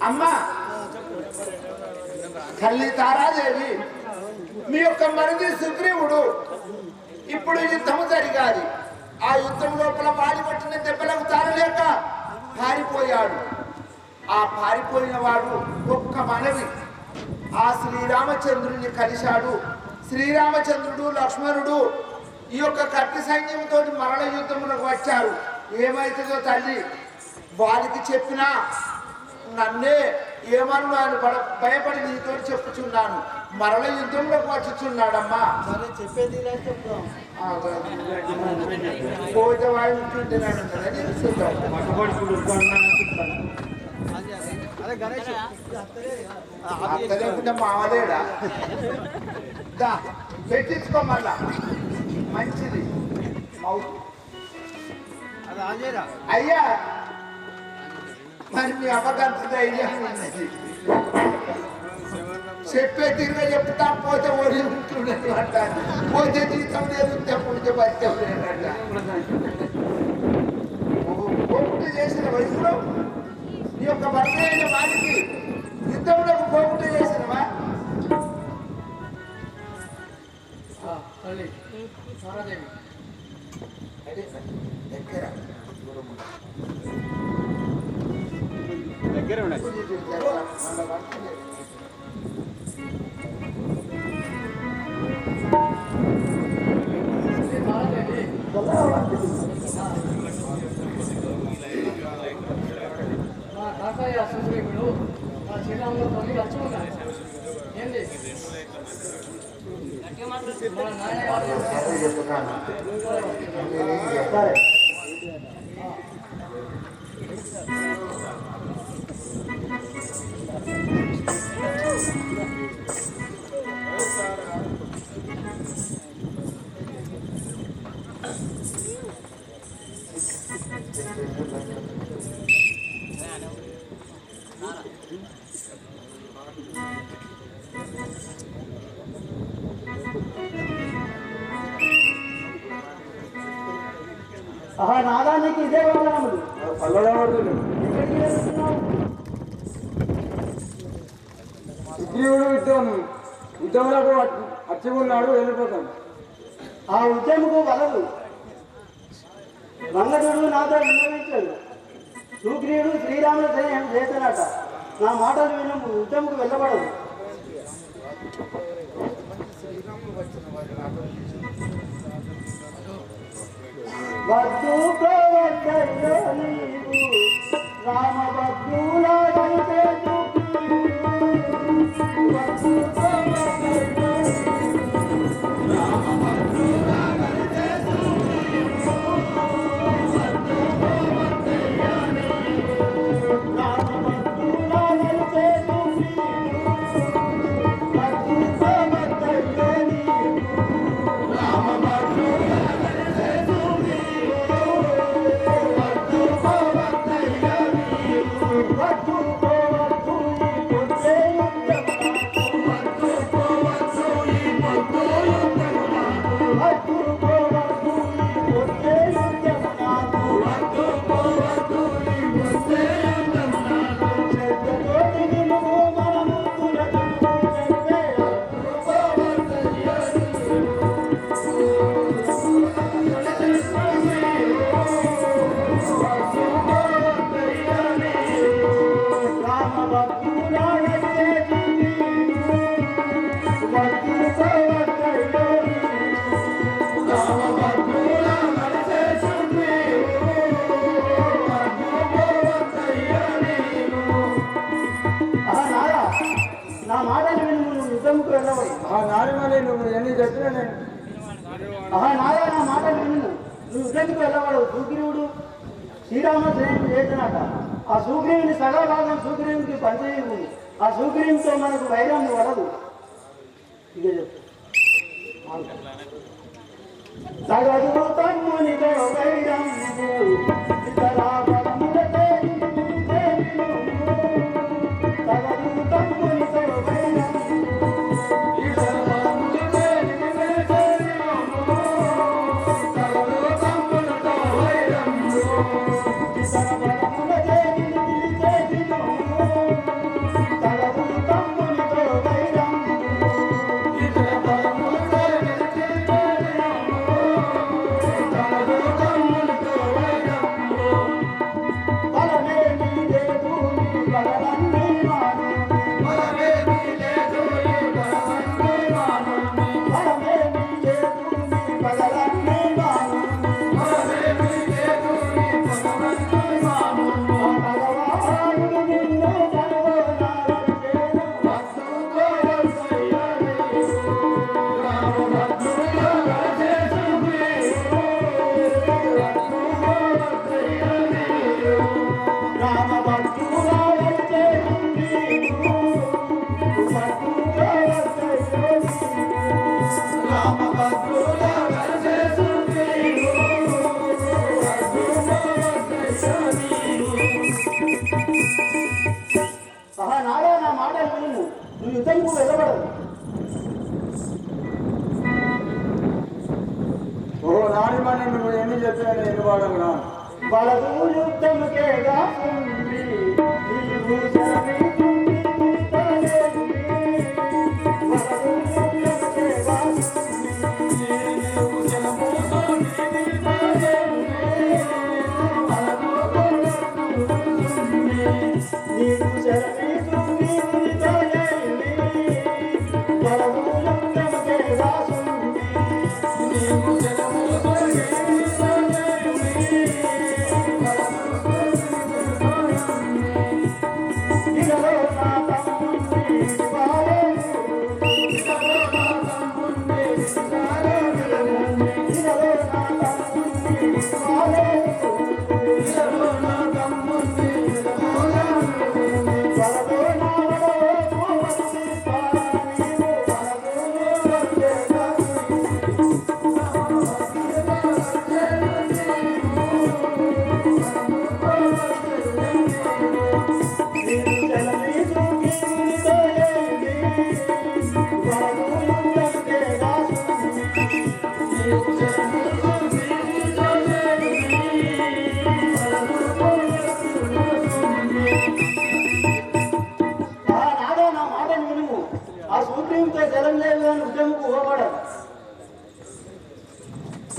అమ్మా తల్లి తారాదేవి, మీ యొక్క మరిది సుగ్రీవుడు ఇప్పుడు యుద్ధము జరిగాది. ఆ యుద్ధం లోపల వాడి పట్టిన దెబ్బలకు తారలేక పారిపోయాడు. ఆ పారిపోయిన వాడు ఒక్క మనవి ఆ శ్రీరామచంద్రుని కలిశాడు. శ్రీరామచంద్రుడు లక్ష్మణుడు ఈ యొక్క కత్తి సైన్యంతో మరణ యుద్ధములకు వచ్చారు. ఏమైతుందో తల్లి వారికి చెప్పినా నన్నే ఏమన్నా అని భయపడి నీతో చెప్పుచున్నాను. మరణ యుద్ధంలోకి వచ్చుచున్నాడమ్మా. చెప్పేది పోతే వాడు ఉంటుంటున్నాడు కదా మావలేడా పెట్టించుకో మళ్ళా మంచిది. అయ్యా మరి మీ అమ్మకంత ధైర్యం ఉన్నది. చెప్పే తిరిగి చెప్తా పోతే ఓడి ఉంటుండదు అంట. పోతే జీతం లేదు, తెప్పుడితే బతికేం లేదంట. పోకుండా చేసిన వయసులో నీ యొక్క భర్త అయిన వారికి యుద్ధంలో పోకుండా చేసినవా? దగ్గర ఉండాలి. మా తాతయ్య సుగ్రీవుడు మా శ్రీరాములతో వచ్చి ఉన్నారు. ఏంటి మా నాయన నాదానికి ఇదే వందనములు. సుగ్రీవుడు యుద్ధంలో వచ్చి ఉన్నాడు, వెళ్ళిపోతాడు. ఆ ఉద్యమకు వలదు. రంగదుడు నాతో విన్నవించాడు. సుగ్రీవుడు శ్రీరాముల సైన్యం చేతనట. నా మాటలు విన యుద్ధంకు వెళ్ళబడదు. రామభద్రులంటే నువ్వు ఎన్ని చెప్పినా నేను నాయా నా మాటలు విను. నువ్వు యుద్ధానికి వెళ్ళవాడు. సుగ్రీవుడు శ్రీరామ సైన్యం చేసినట. ఆ సుగ్రీవుని సగా భాగం సుగ్రీవునికి పంచజీవు. ఆ సుగ్రీవుతో మనకు వైరం వలదు. ఇక చెప్పు. సగదు తమ్మునితో వైరం ఇతరా పదములతో సగదు తమ్మునితో వైరం నాయమని నువ్వు ఎన్ని చెప్పినా ఎన్ని వాడవునా వలదు యుద్ధముకేగా ఉంది నీవు శరణి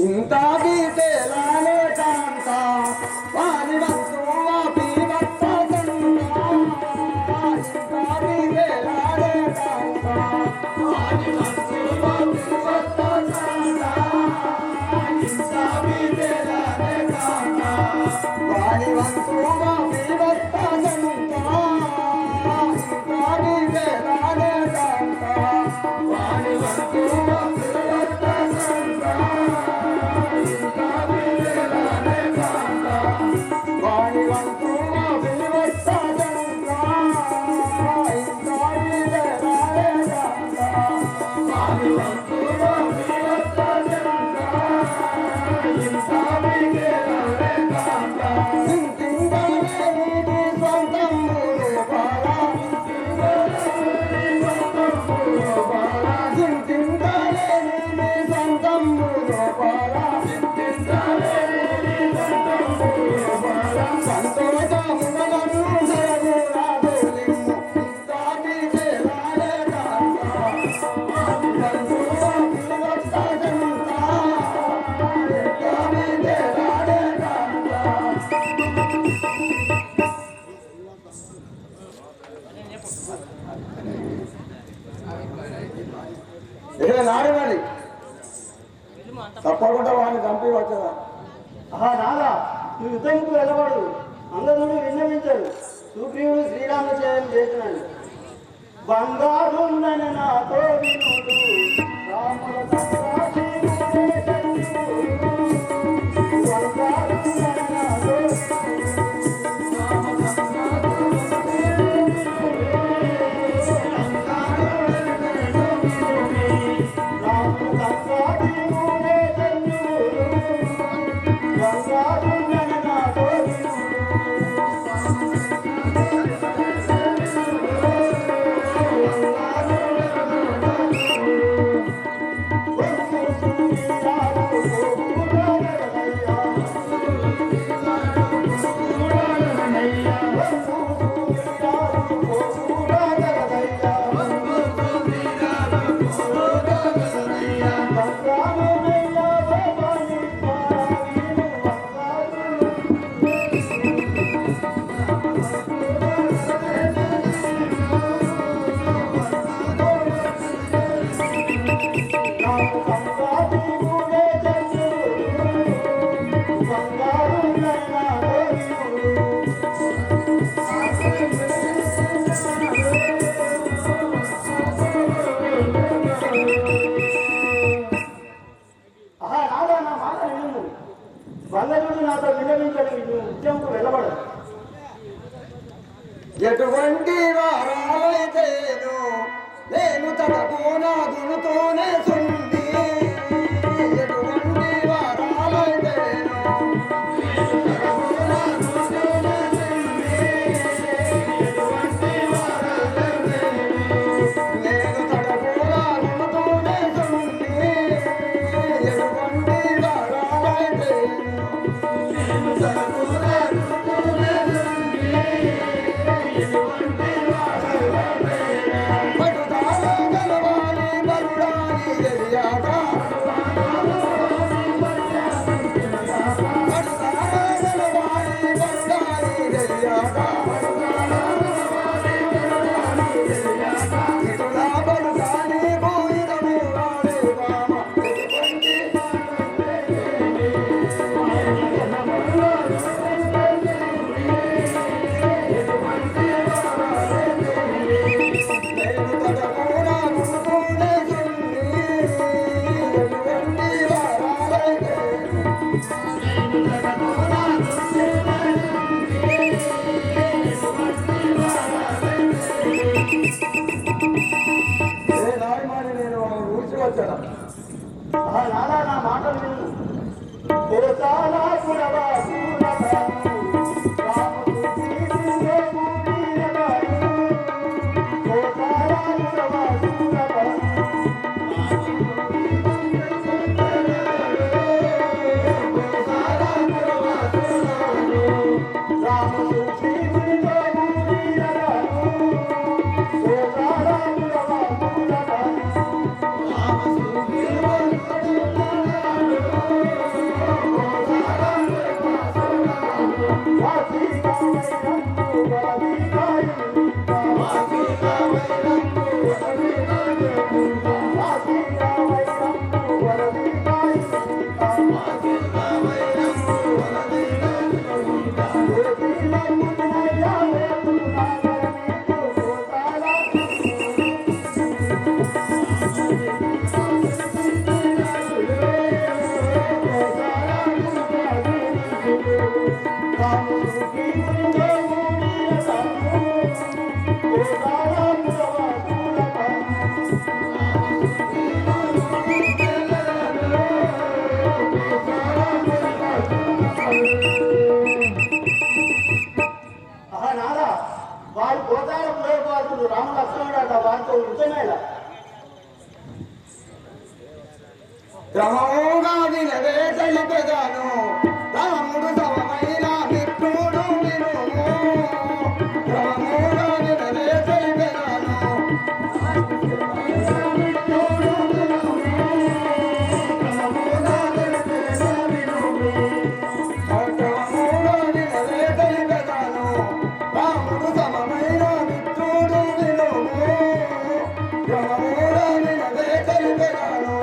ఇంత గీతేలానే కాంత వారి వస్తు పీవత్త ఇంత గీతేలానే కాంత వారి వస్తు పీవత్త ఇంత గీతేలానే కాంత వారి వస్తు పీవత్త ఇంత గీతేలానే కాంత వారి వస్తు నాడమని తప్పకుండా వాడిని చంపి వచ్చదా నాదా నువ్వు యుద్ధంకు వెళ్ళవాడు అందరుడు విన్నవించాడు సుగ్రీవుడు శ్రీరామచంద్రుని చేసినాడు బంగారుందని నాతో వినుడు రాముల ఎటువంటి వారాలైతేను నేను తనకు నాగుతూనే సుంది ఎటువంటి వారాలైతేను నేను తనకు నాగుతూనే సుంది ఎటువంటి వారాలైతేను నానా నా మాటలు విను. ఓ చాలా పురవా వారు గోదావరి ప్రయోగవాసుడు రామ లక్ష్మణుడు అట వారితో యుద్ధమేలా క్రమముగా వినవే తెలిపెదాను రాముడు సమమైన మిత్రుడు వినుము క్రమముగా వినవే తెలిపెదాను క్రమముగా వినవే తెలిపెదాను రాముడు సమమైన మిత్రుడు వినుము క్రమముగా వినవే తెలిపెదాను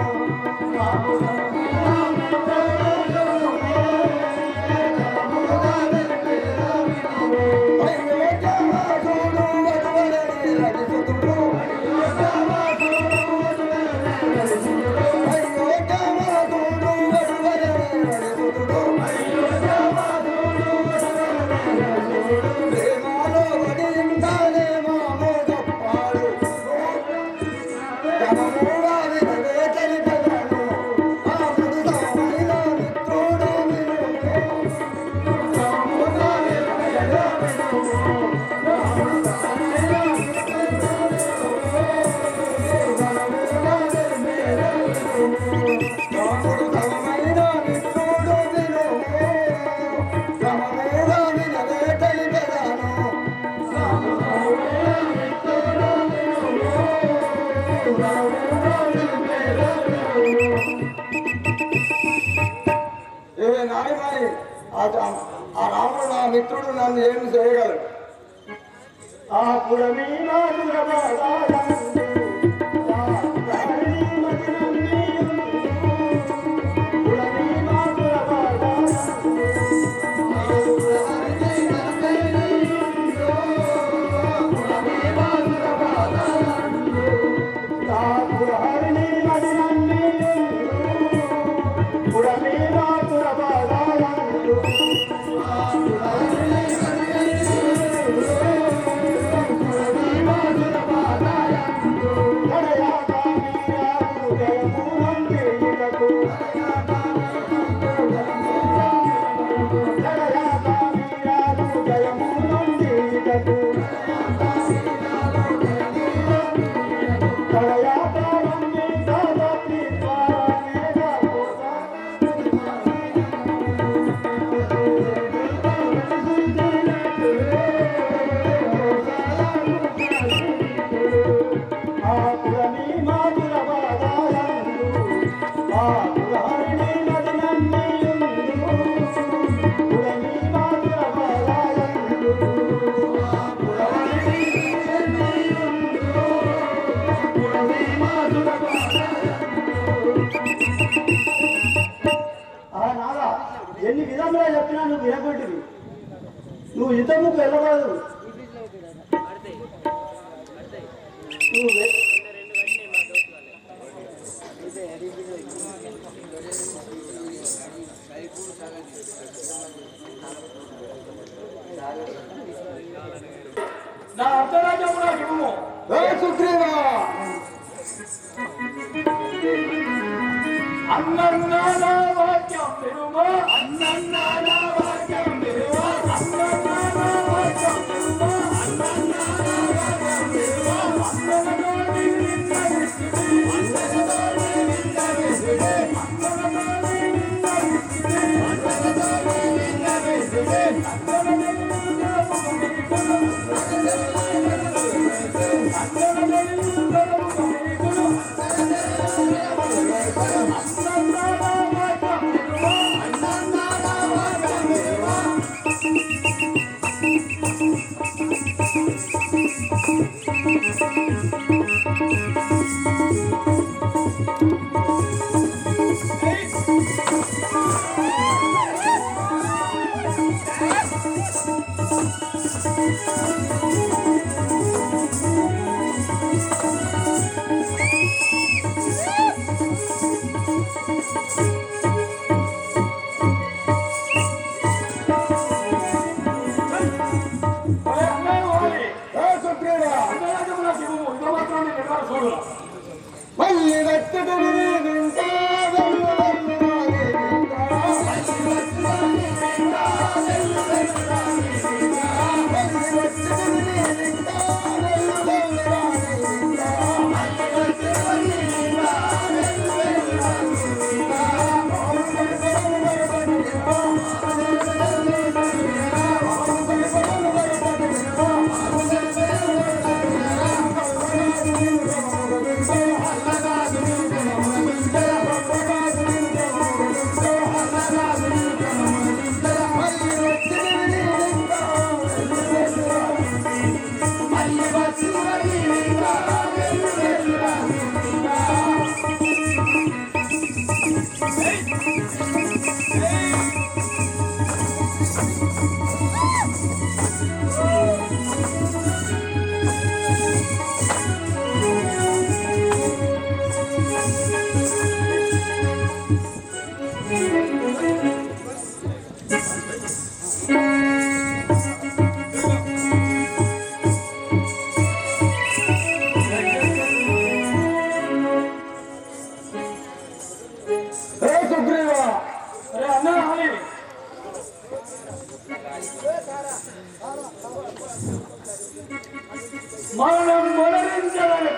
ఆ రాముడు నా మిత్రుడు నన్ను ఏమి చేయగలడు ఆ పురమీనా ఎన్ని విధంగా చెప్పినా నువ్వు వినకొట్టివి. నువ్వు యుద్ధముకు వెళ్ళకూడదు. నువ్వు నా అర్ధరాజ్యం నాకు ఇవ్వము. సుగ్రీవా అన్నన్న వాక్యం వినుమా, అన్నన్న వాక్యం వినుమా, అన్నన్న వాక్యం వినుమా, అన్నన్న వాక్యం వినుమా, అన్ననతో నిన్న విసిడి, అన్ననతో నిన్న విసిడి, అన్ననతో నిన్న విసిడి, అన్ననతో నిన్న విసిడి, మళ్ళీ వెచ్చడు మరణం మరణించాలని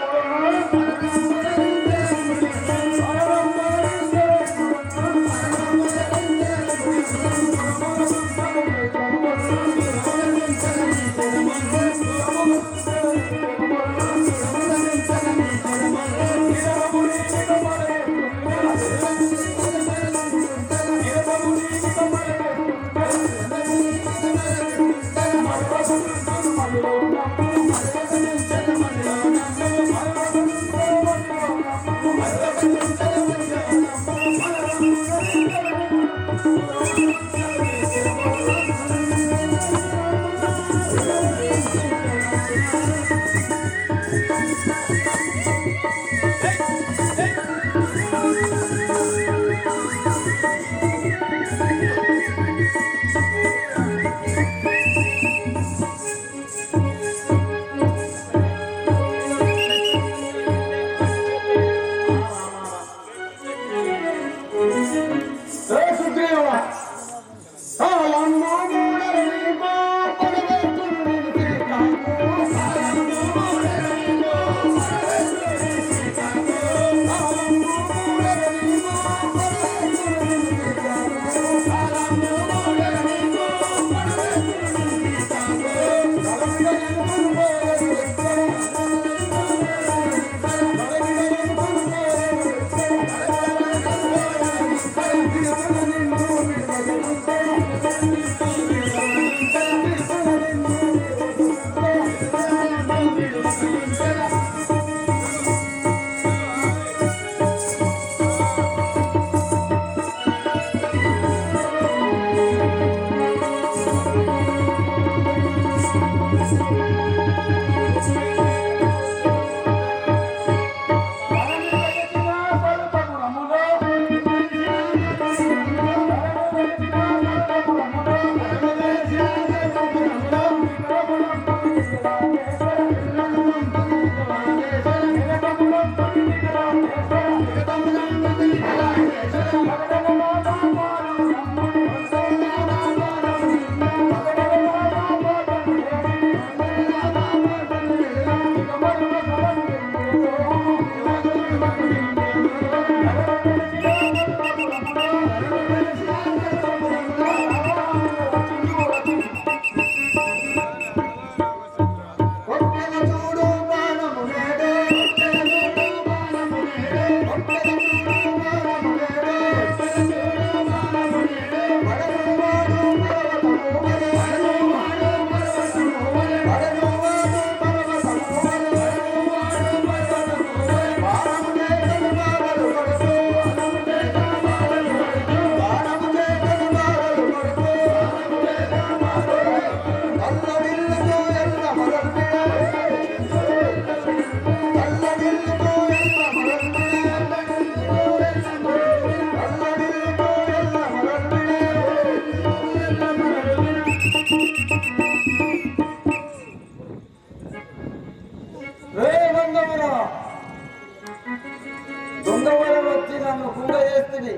దొంగవరం వచ్చి నన్ను కుంగ చేస్తుంది.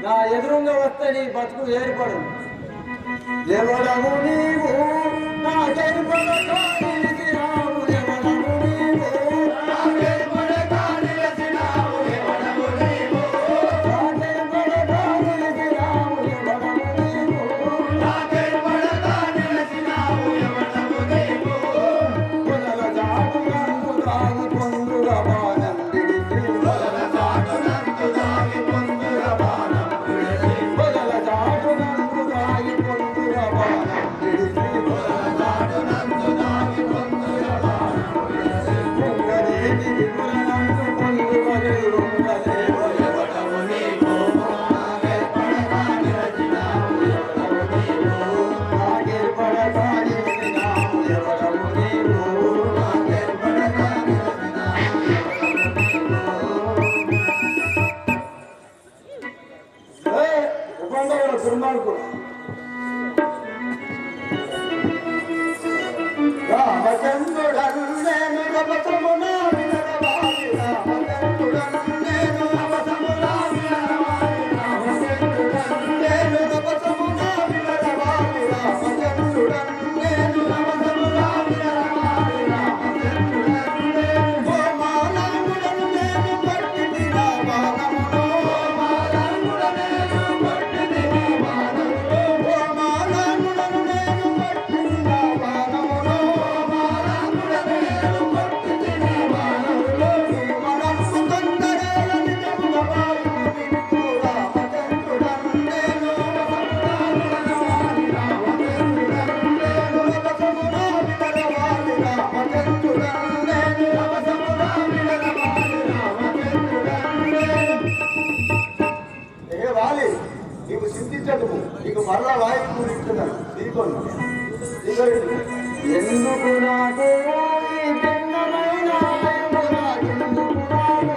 నా ఎదురుంగా వస్తే నీ బతుకు ఏర్పడు. ఎవడము నీవు నాకెరుపడ కానిసినావు, ఎవడము నీవు నాకెరుపడ కానిసినావు, ఎవడము నీవు నాకెరుపడ కానిసినావు, ఎవడము నీవు నాకెరుపడ కానిసినావు, ఎవడము నీవు పొదల జాటు నందు దాగి పొందుల బాణం విడిచి, పొదల జాటు నందు దాగి పొందుల బాణం విడిచి, పొదల జాటు నందు దాగి పొందుల బాణం విడిచి, పొదల జాటు నందు దాగి పొందుల బాణం విడిచి, పొంగరేటి విపుల నందు పొందువరే ఉంగలే ఎవడము నీవు నాకెరుపడ కానిసినావు, ఎవడము నీవు నాకెరుపడ కానిసినావు, ఎవడము నీవు నాకెరుపడ కానిసినావు, ఉపండవుడు దుర్మార్గుడు. రామచంద్రుడన్నేను రమసమున వినరవాలి, రామచంద్రుడన్నేను రమసమున వినరవాలి, రామచంద్రుడన్నేను రమసమున వినరవాలి, రామచంద్రుడన్నేను రమసమున వినరవాలి, రామచంద్రుడన్నేను ఓ మానవుడను నేను పట్టిది నా బాణమును, ఓ మానవుడనేను పట్టిది నా బాణమును, ఓ మానవుడను నేను పట్టిది నా బాణమును, ఓ మానవుడనేను పట్టిది నా బాణమును, నీ మనస్సు తొందరేల నిజముగా వాయువు నిన్ను రామచంద్రుడన్నేను రమసమున వినరవాలి, రామచంద్రుడన్నేను రమసమున వినరవాలి, రామచంద్రుడన్నేను రమసమున వినరవాలి, రామచంద్రుడన్నేను. ఏ వాలి నీకు చింతించదు, నీకు మరలా వాయువు ఇస్తున్నాను తీసుకోండి. ఎందుకు నాకు ఈ భిన్నమైన వాయువు నాకెందుకు రాదు,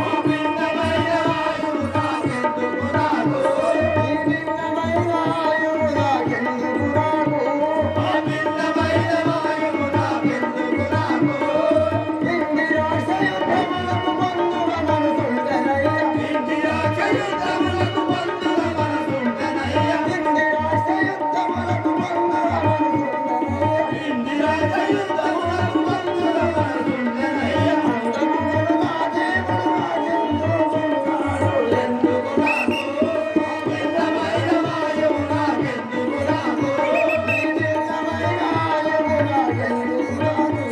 ఈ భిన్నమైన వాయువు నాకెందుకు రాదు, ఈ భిన్నమైన వాయువు నాకెందుకు రాదు, ఈ భిన్నమైన వాయువు నాకెందుకు రాదు, ఇందిరాక్ష యుద్ధములకు బంధువ మనసుండెనయ్య, ఇందిరాక్ష యుద్ధములకు బంధువ మనసుండెనయ్య, ఇందిరాక్ష యుద్ధములకు బంధువ మనసుండెనయ్య, ఇందిరాక్ష యుద్ధములకు బంధువ మనసుండెనయ్య, అందముగల మా దేవుడు నాకెందుకున్నాడు, ఎందుకు రాదు, ఈ భిన్నమైన వాయువు నాకెందుకు రాదు, ఈ భిన్నమైన వాయువు నాకెందుకు రాదు,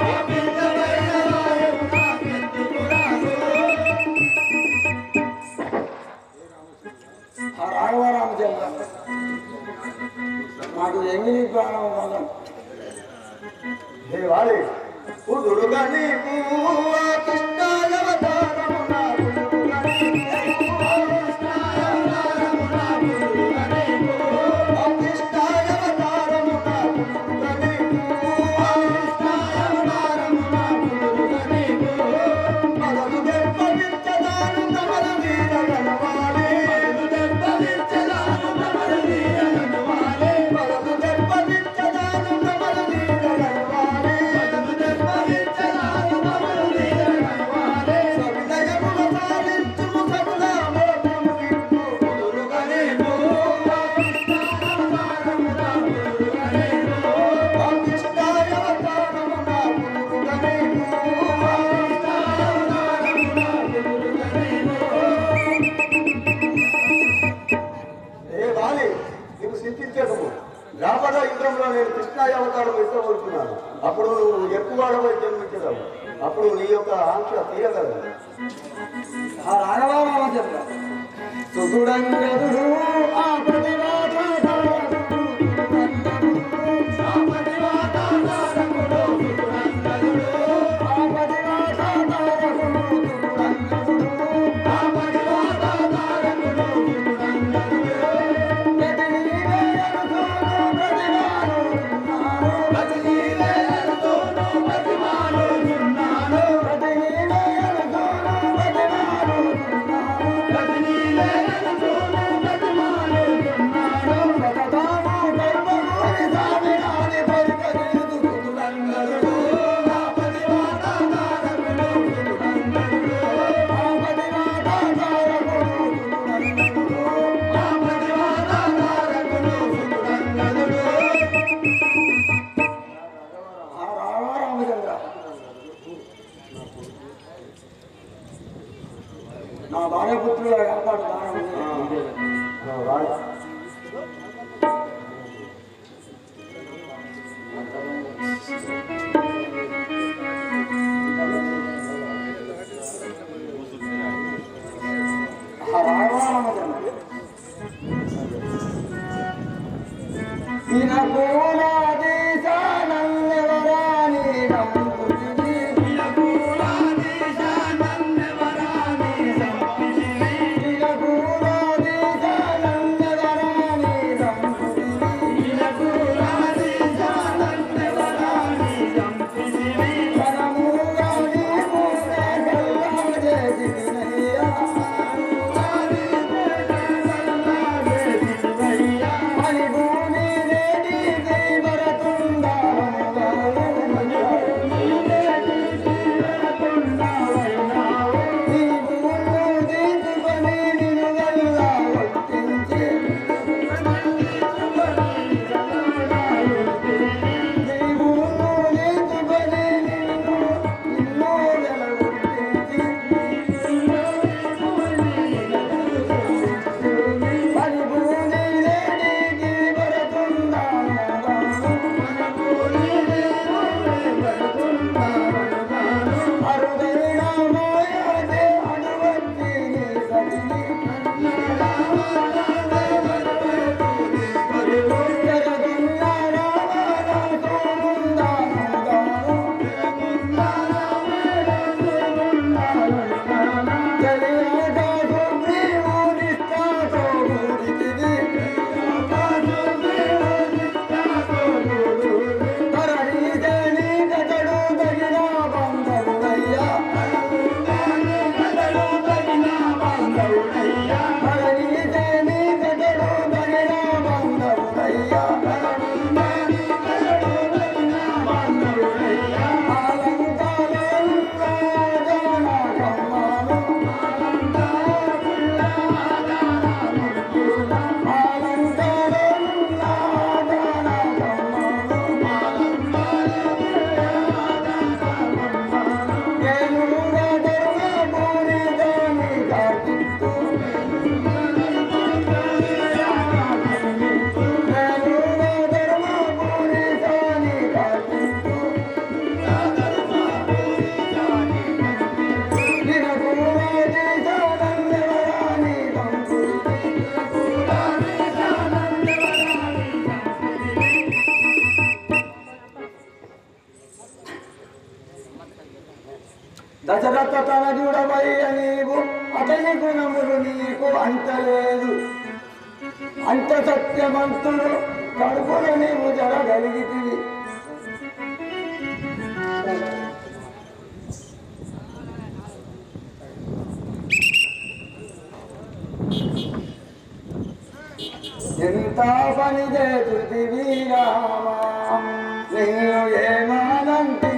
ఈ భిన్నమైన వాయువు నాకెందుకు రాదు. ఆ రాఘవరామచంద్ర నాకు ఎంగిలి ప్రాణం మొదలు. ఏ వాలి కుదురుగా నీకు ఆ కృష్ణాయవతారము నా కుదురుగా నీకు, ఆ కృష్ణాయవతారము నా కుదురుగా నీకు, ఆ కృష్ణాయవతారము నా కుదురుగా నీకు, నీవు చింతించకము. రాబోయే యుగంలో నేను కృష్ణాయ అవతారం ఎత్తబోతున్నాను. అప్పుడు నువ్వు ఎక్కువడమై జన్మించగలవు. అప్పుడు నీ యొక్క ఆంక్ష తీరగలవు. ఆ రాఘవరామచంద్ర సుగుడంగదుడు ఆ నా భార్యపుత్రుల కాపాడు దశరథ తనజుడవయ్య నీవు అతని గుణములు నీకు అంతలేదు. అంత సత్యమంతుడు కడుపున నీవు జరగలిగితివి. ఎంత పని చేతుతివి రామా నిన్ను ఏమానంటిని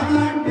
Thank you.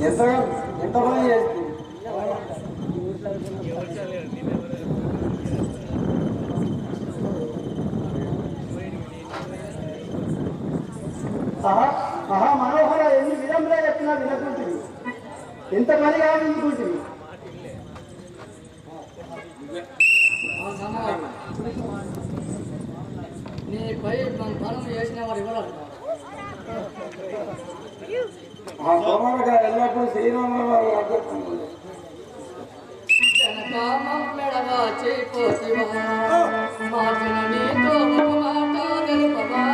ఎంత ఎంత పని చేస్తుంది మనోహర ఎన్ని విధంగా చెప్పినా వినకుంటుంది. ఎంత పని కావాలనుకుంటుంది. నీపై మన పనులు చేసిన వారు ఇవ్వరు. ఆ సోమరగా ఎల్లప్పుడూ శ్రీరాముల అభ్యర్థిస్తుంది. జనకామం మెడగా చేపోతివా మా జననీతో ఒక మాట తెలుపవా.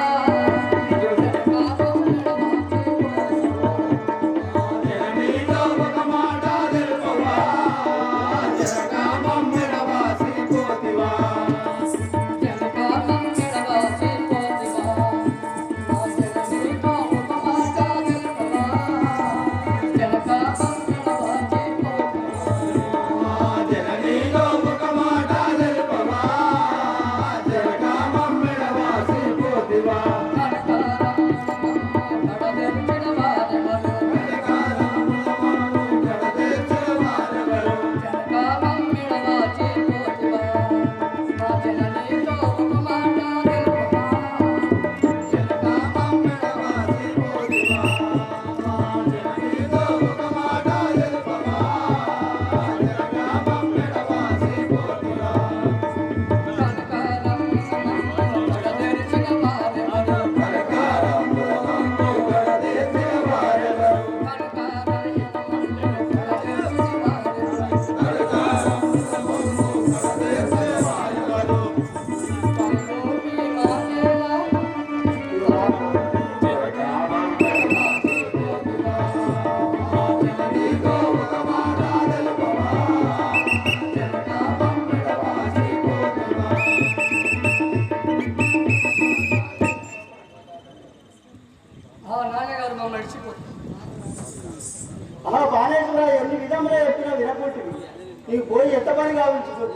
నాన్నగారు మమ్మల్ని నడిచిపోతుంది. బాణేశ్వర ఎన్ని విధంగా చెప్పినా వినకుంటుంది. నీకు పోయి ఎంత పని కావాల్సింది.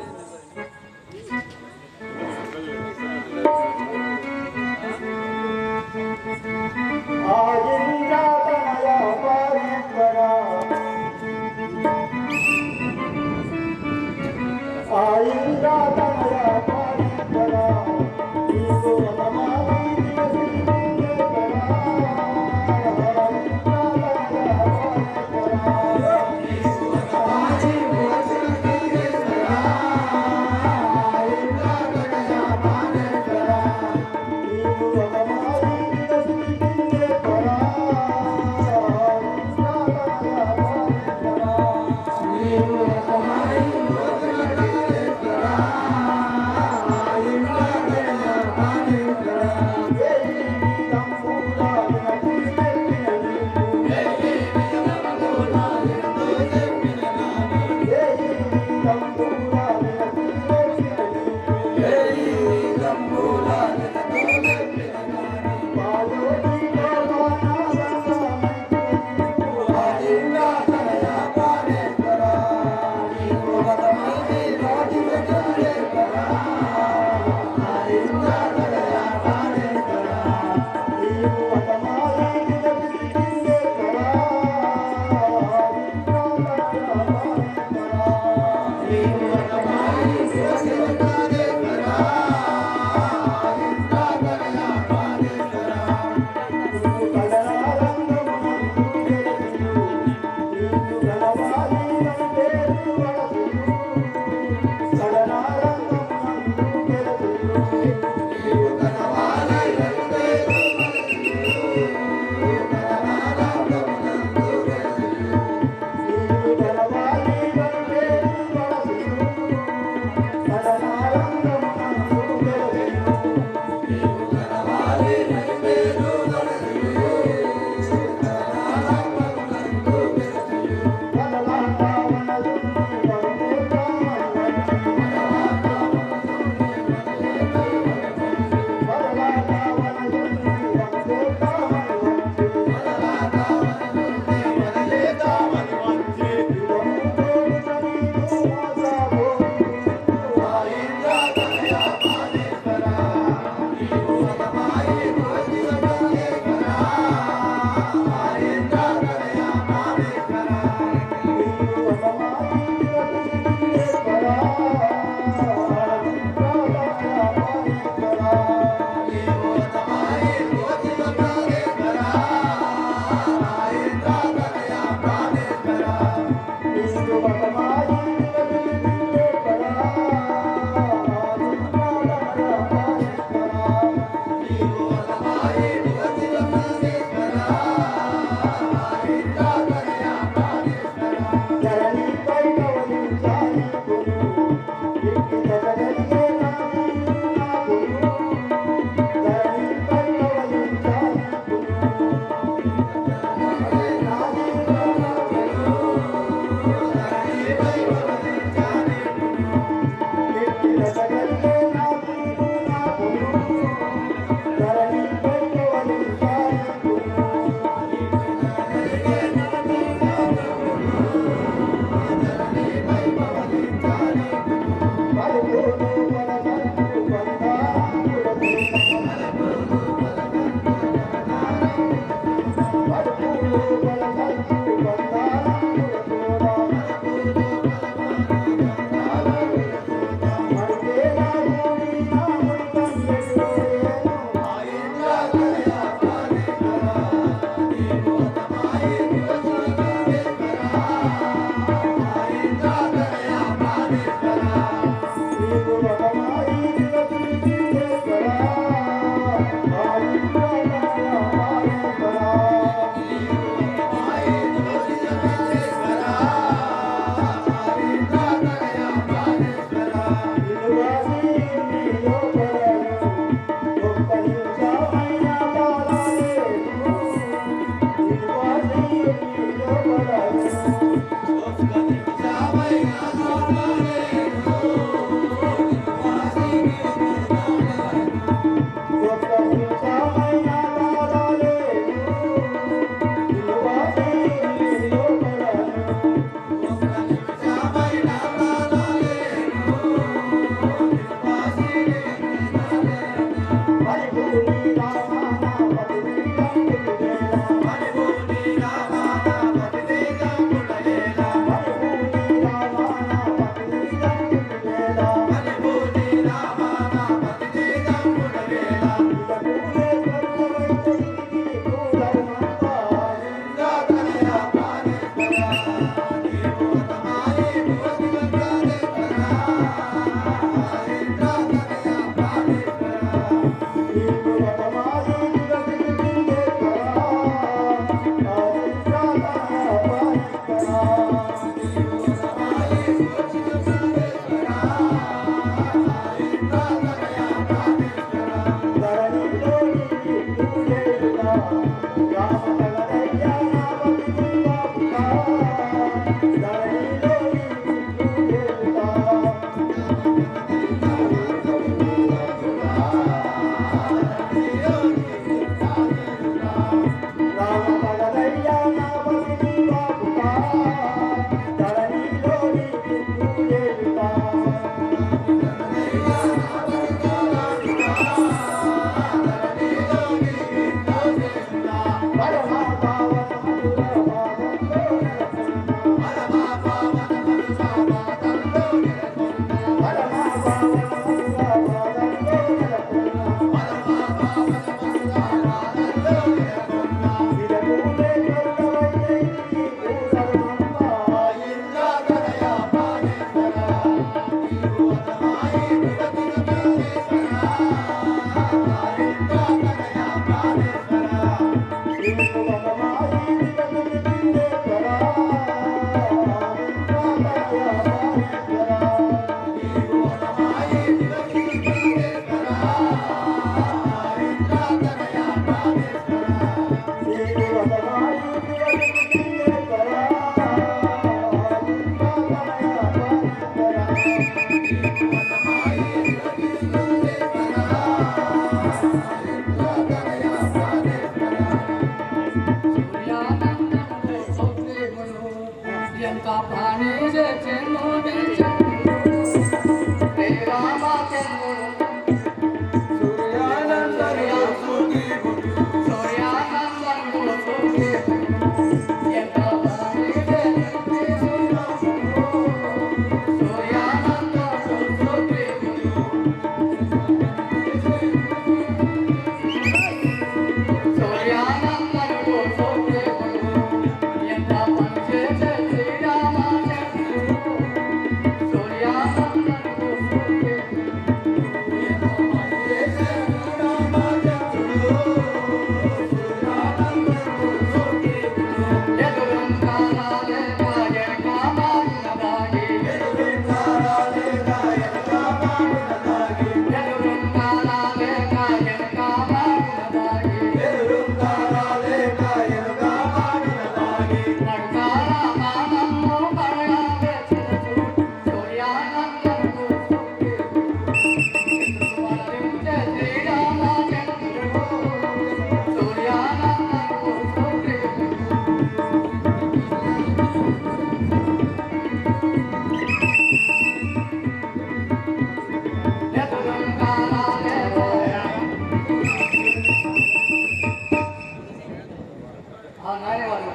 ఆ నాయన వాళ్ళు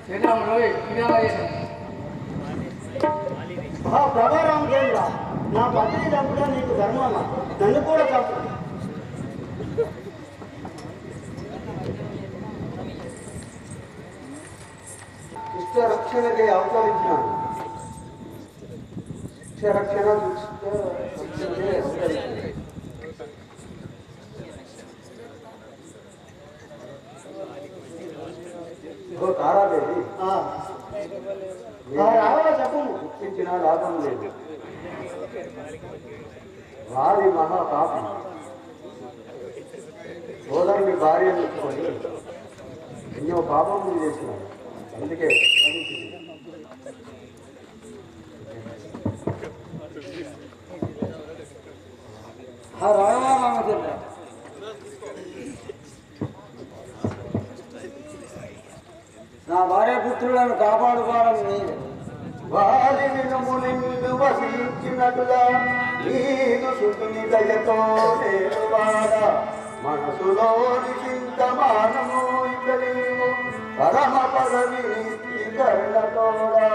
శ్రీరాముడు విధానం చేశారు. ప్రభా రామచంద్ర, నా పతిని చంపడం నీకు ధర్మమా? నన్ను కూడా చంపు. ఇష్ట రక్షణకే అవతరించినాను. ఇష్ట రక్షణ రక్షణకే అవతరించాను. తారాదేవి రావాలా చెప్పము. శిక్షించిన లాభం లేదు. వారి మహాపాపం సోదరుని భార్య మెచ్చుకొని ఎన్నో పాపములు చేసినాడు. అందుకే రామచంద్ర, నా భార్య పుత్రులను కాపాడుకోవడం నీరు. వారి వినుములు నిన్ను వసించినట్టుగా నీదు సుతుని దయతో నేను వాడ మనసులోని చింతమానము ఇతని పరమ పదవి స్వీకరణతోడా.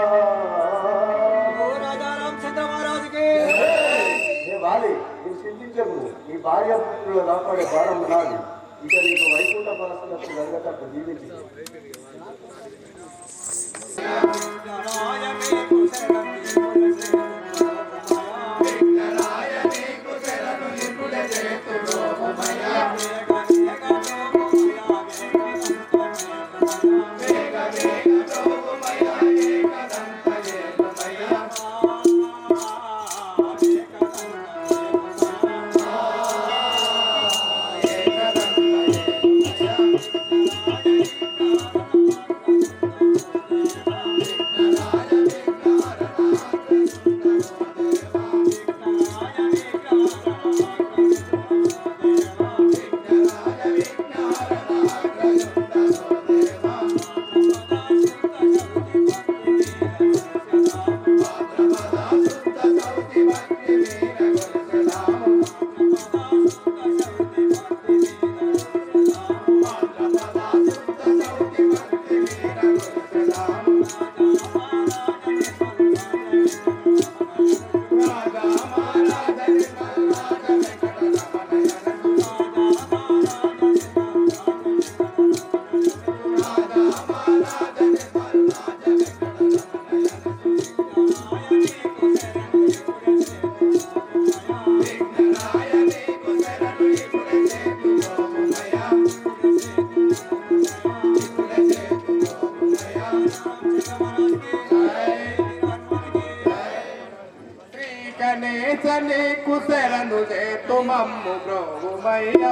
వాలి నీవు చింతించము. నీ భార్య పుత్రులు కాపాడే భారం నాది. ఇక నీకు వైకుంఠ పరిస్థితులకు జరగటట్టు జీవించి నీకు శరణు చేతు మమ్ము బ్రోవుమయ్య.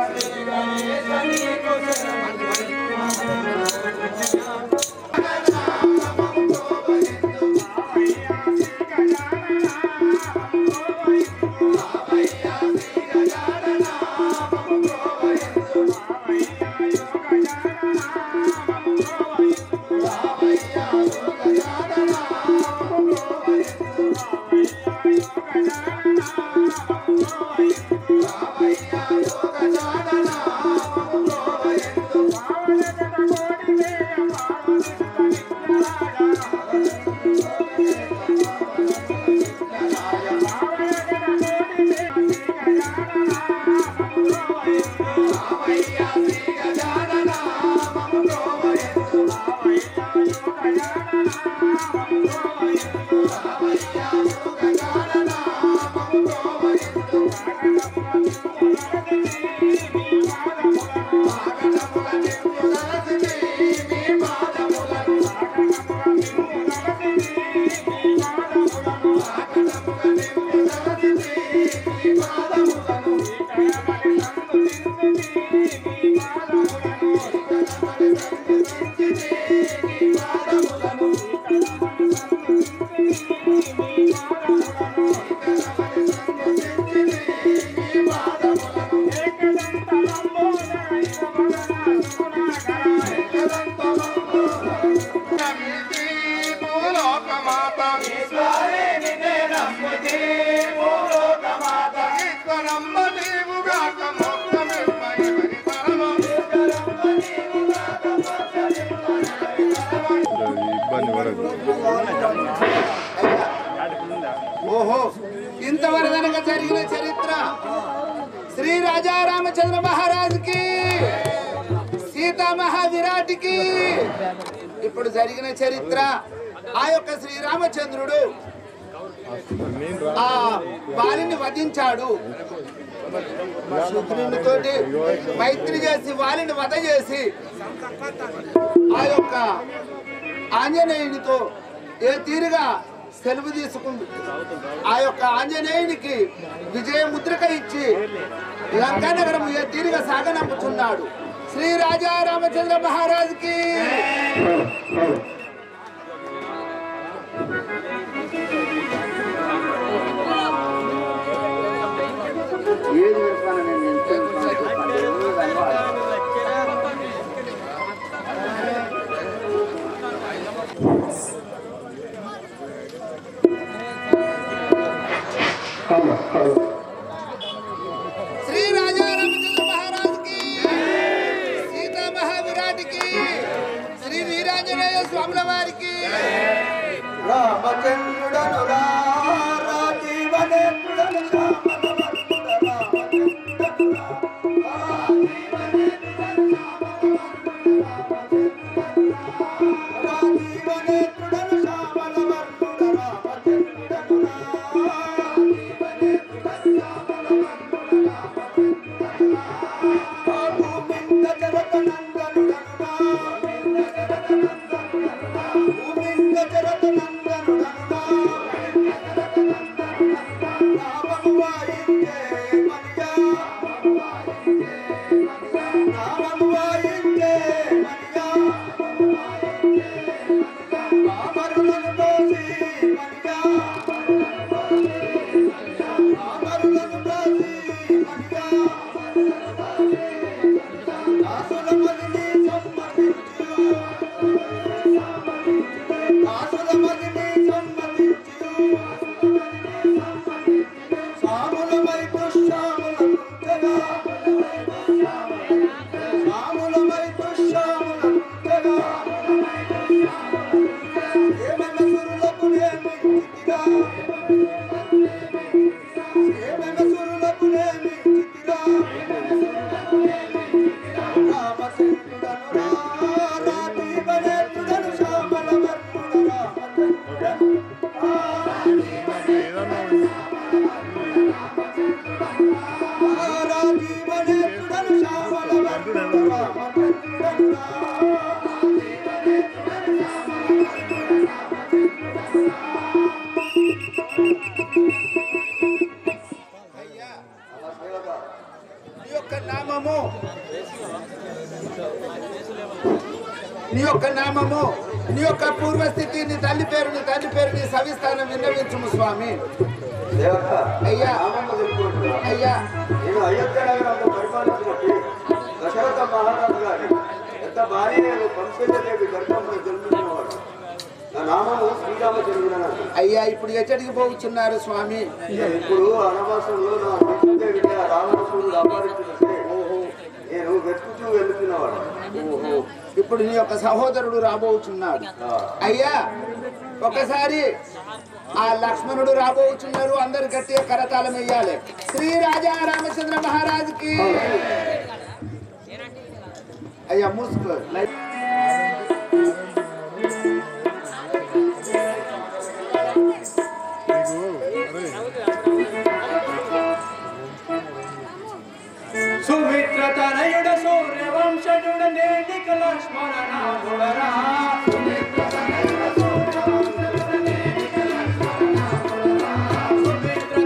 రామచంద్ర మహారాజుకి, సీతా మహావిరాటికి. ఇప్పుడు జరిగిన చరిత్ర, ఆ యొక్క శ్రీరామచంద్రుడు ఆ వాలిని వధించాడు. శుక్రునితోటి మైత్రి చేసి వాలిని వధ చేసి ఆ యొక్క ఆంజనేయునితో ఏ తీరుగా సెలవు తీసుకుంది. ఆ యొక్క ఆంజనేయునికి విజయముద్రిక ఇచ్చి లంకానగరం ఏ తీరుగా సాగనంపుతున్నాడు. శ్రీ రాజా రామచంద్ర మహారాజుకి. ఏది వెళ్తాను నేను శ్రీ రాజా రామచంద్ర మహారాజుకి, సీతా మహావిరాటికి, శ్రీ వీరాంజనేయ స్వాముల వారికి. రామచంద్రుడను రాజీవనేత్రుడను శ్యామలవర్ణుడ రాజీవనేత్రుడను శ్యామలవర్ణుడ రామచంద్రుడను భూమింద జరతనందనుడను భూమింద జరతనందనుడను నామము వాయించే మరియా నామము వాయించే మరియా పామరులను దోసి మరియా పామరులను దోసి మరియా దాసుల మదిని సమ్మతించు దాసుల మదిని సమ్మతించు సాములమై దుశ్శాములనుంచగా సాములమై దుశ్శాములనుంచగా ఏమనసురులకు నేమించితిరా ఏమనసురులకు నేమించితిరా రామచంద్రుడను రాజీవనేత్రుడను శ్యామలవర్ణుడ రామచంద్రుడను రాజీవనేత్రుడను శ్యామలవర్ణుడ రామచంద్రుడను నీ యొక్క నామము, నీ యొక్క నామము, నీ యొక్క పూర్వస్థితి, నీ తల్లి పేరు, నీ తండ్రి పేరు, నీ సవిస్థానం విన్నవించుము స్వామి. దేవత అయ్యా నామము తెలుపుకుంటున్నా. అయ్యా నేను అయోధ్య నగరంలో పరిపాలించినట్టు దశరథ మహారాజు గారి ఎంత భారీ వంశజదేవి గర్భంలో జన్మించినవాడు. నా నామము శ్రీరామచంద్రుడన. అయ్యా ఇప్పుడు ఎచ్చడికి పోతున్నారు స్వామి? ఇప్పుడు అనవాసంలో నా విష్ణుదేవిని ఆ రావణాసురుడు అపహరించినట్టే నేను వెతుకుతూ వెళ్తున్నవాడు. ఓహో, ఇప్పుడు నీ యొక్క సహోదరుడు రాబోతున్నాడు. అయ్యా ఒకసారి ఆ లక్ష్మణుడు రాబోతున్నారు. అందరు గట్టిగా కరతాళం వేయాలి. శ్రీ రాజా రామచంద్ర మహారాజుకి. అయ్యా మూసుకో. సుమిత్ర తనయుడ సూర్యవంశజుడ నేటిక లక్ష్మణ నాథుడరా సుమిత్ర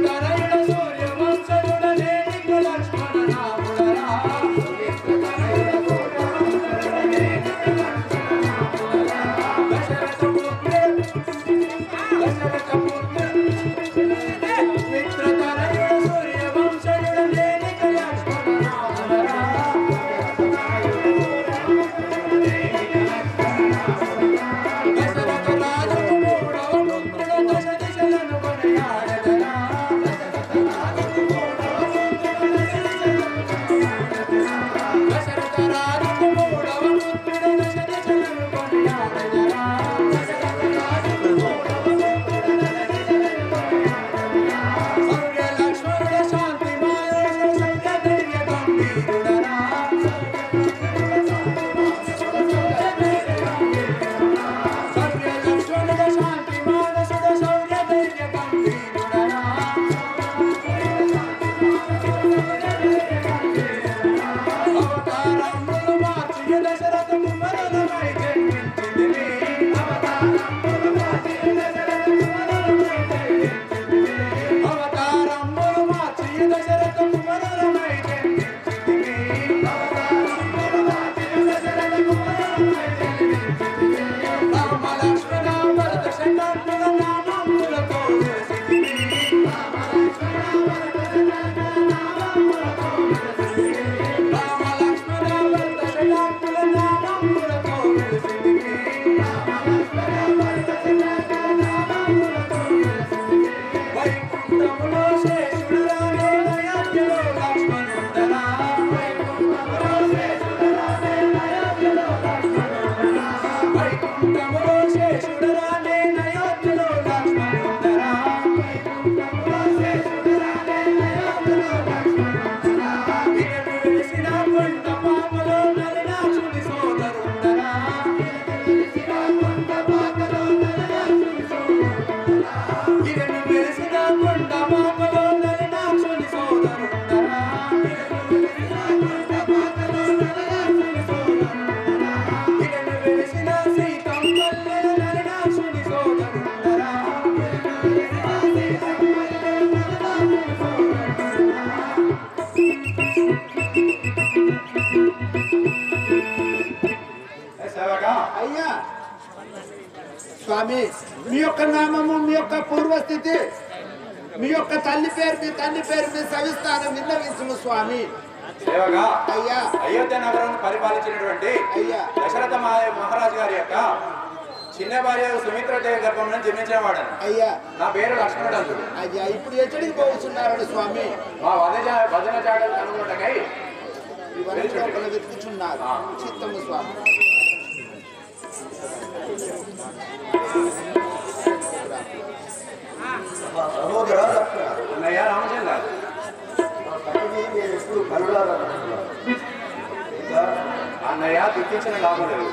తనయుడ సూర్యవంశజుడ నేటిక లక్ష్మణ నాథుడరా దశరథ పుత్ర మిత్ర తనయుడ సూర్యవంశజుడ నేటిక లక్ష్మణ నాథుడరా అయ్యా స్వామి, మీ యొక్క నామము, మీ యొక్క పూర్వస్థితి, మీ యొక్క తల్లి పేరు, మీ తండ్రి పేరు, మీ సవిస్తానం విన్నవించుము స్వామి. సేవగా అయ్యా అయోధ్య నగరం పరిపాలించినటువంటి అయ్యా దశరథ మహారాజు గారి యొక్క చిన్న భార్య సుమిత్రదేవి గర్భం నుంచి జన్మించిన వాడను. అయ్యా నా పేరు లక్ష్మణుడు. అయ్యా ఇప్పుడు ఎక్కడికి పోతున్నాడు స్వామి? మా భజన జాడలు కనుగొనటకై ఇవన్నీ వెతుకుచున్నారు. చిత్తము స్వామి. సహోదర లక్ష్మణ, అన్నయ్య రామచంద్ర, నేను ఎప్పుడు కనులారా అన్నయ్య గుర్తించిన లాభం లేదు.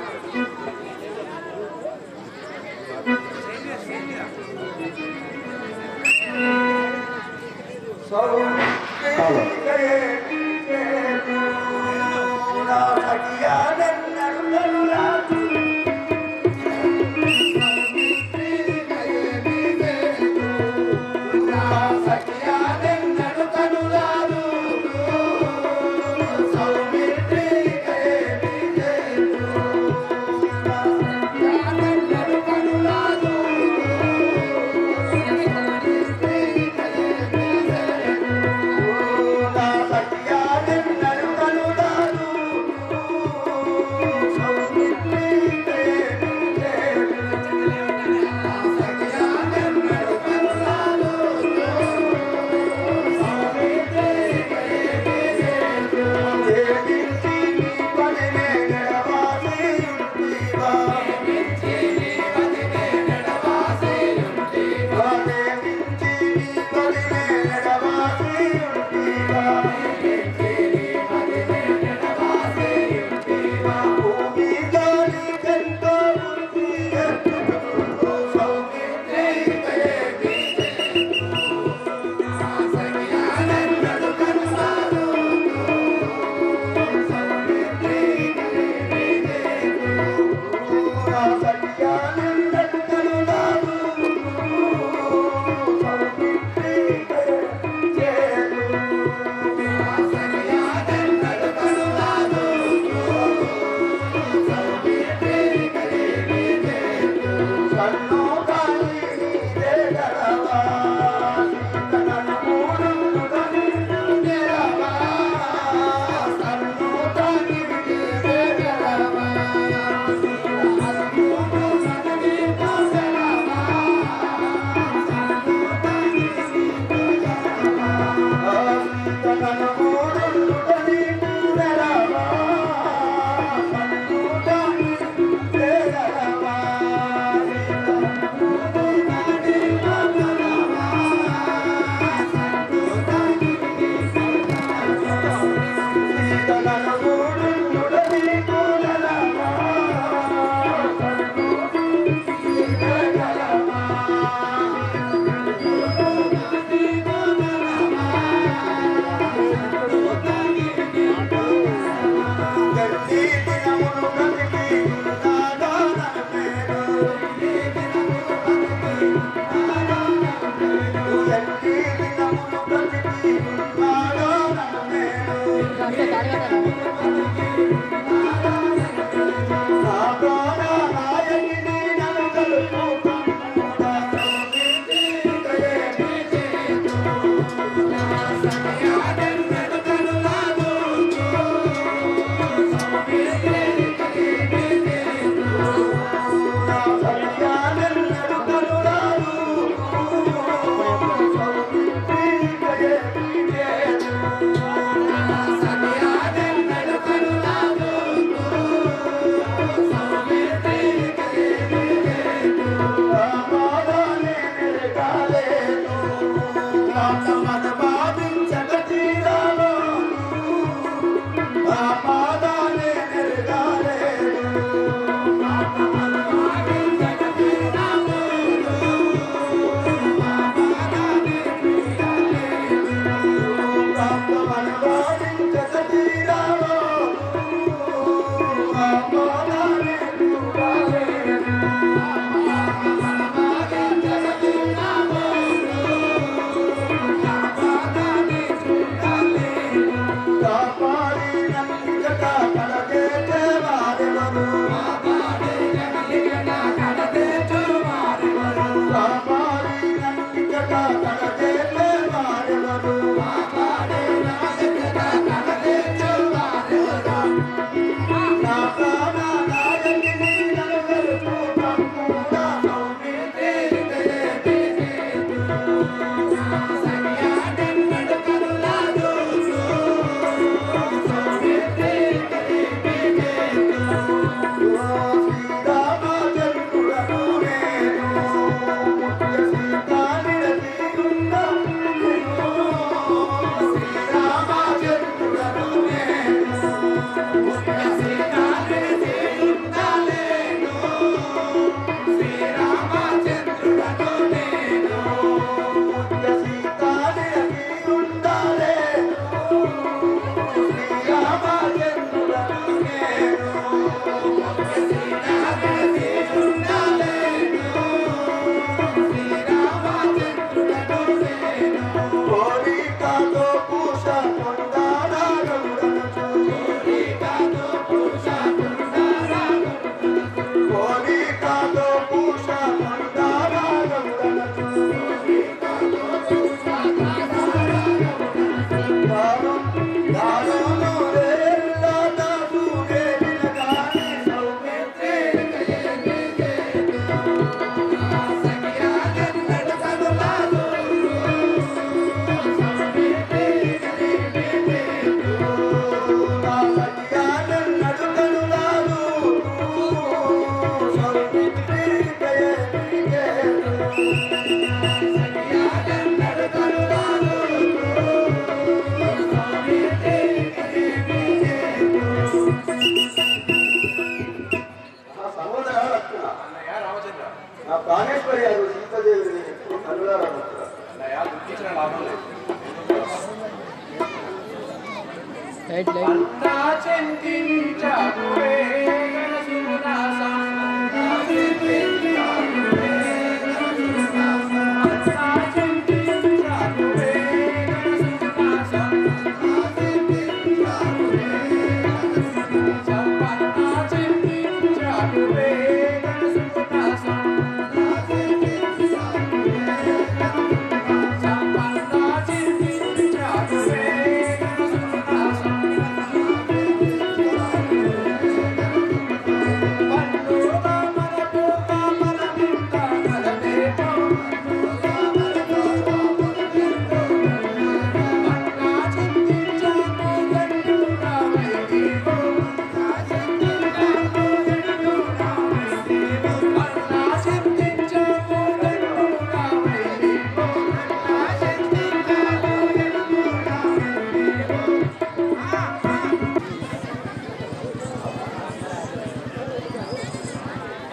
అన్నా చింతించకువే గణసునాసం.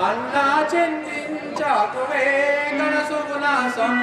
అన్నా చింతించకువే గణసునాసం.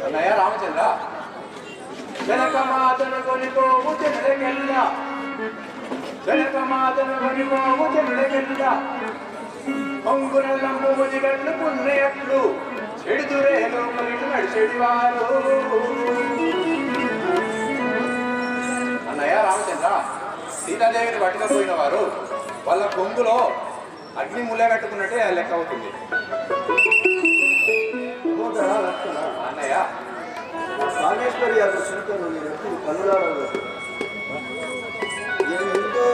అన్నయ్య రామచంద్ర, జనక మాతను కొనిపోవు జనులకెల్ల, జనక మాతను కొనిపోవు జనులకెల్ల, పొంగున నంబుని గట్లు పుణ్యట్లు చెడుదురే లోపలికి నడిచెడివారు. అన్నయ్య రామచంద్ర, సీతాదేవిని పట్టుకపోయిన వారు వాళ్ళ కొంగులో అగ్ని ముల్లె కట్టుకున్నట్టే లెక్క అవుతుంది. అన్నయ్య నాగేశ్వరి గారు చింతను నేను ఎప్పుడు కనులాడలేదు. ఎంతో